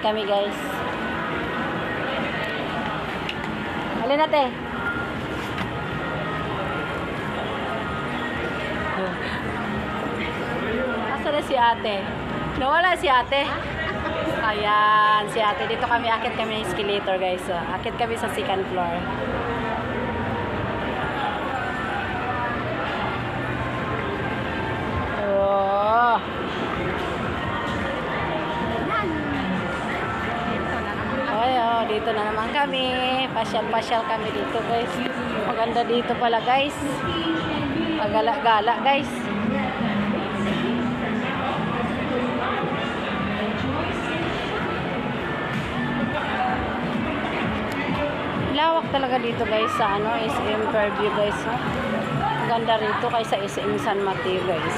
kami guys. Halin natin. Asa na si ate? Nawala si ate. Ayan, si ate. Dito kami, akit kami ng escalator guys. So, akit kami sa second floor. Oh. Ay, oh, dito na naman kami. Pasyal-pasyal kami dito guys. Maganda dito pala guys. Magala-gala guys. Lawak talaga dito guys sa ano, SM Fairview guys. Oh. Maganda rito kaysa SM San Mateo guys.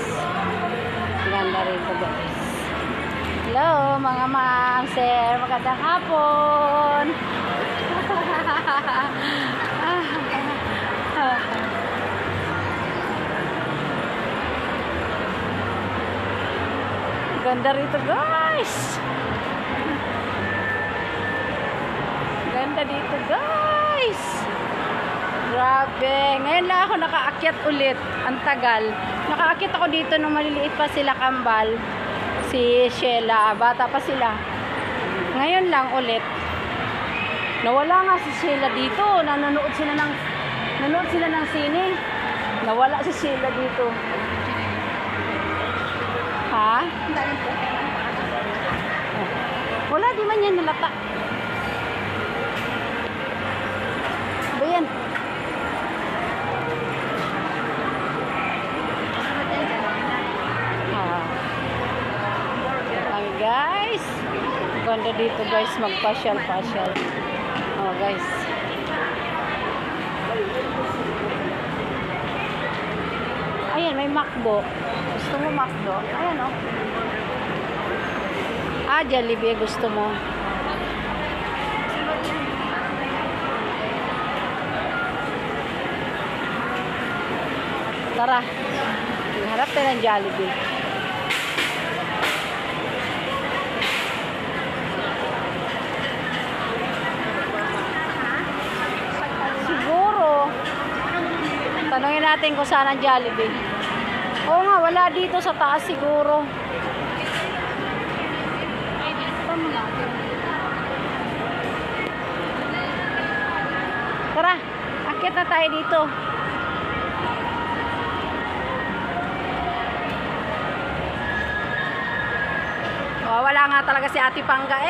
Maganda rito guys. Hello mga ma'am, sir. Magandang hapon. Ganda rito guys. Ganda dito guys. Grabe. Ngayon lang ako nakaakyat ulit. Ang tagal. Nakaakyat ako dito nung maliliit pa sila kambal. Si Sheila. Bata pa sila. Ngayon lang ulit. Nawala nga si Sheila dito. Nanonood sila ng sine. Nawala si Sheila dito. Ha? Wala, di man yan nalata. Ba yan? Ay guys, ganda dito guys, magpasyal-pasyal. Oh guys. Ayan, may McDo. Gusto mo McDo? Ayan oh. Ah, Jollibee gusto mo. Tara. Harap tayo ng Jollibee. Siguro. Tanungin natin kung saan ang Jollibee. Oo nga, wala dito sa taas siguro. Tara, akit na tayo dito. Oh, wala nga talaga si Ate Pangga.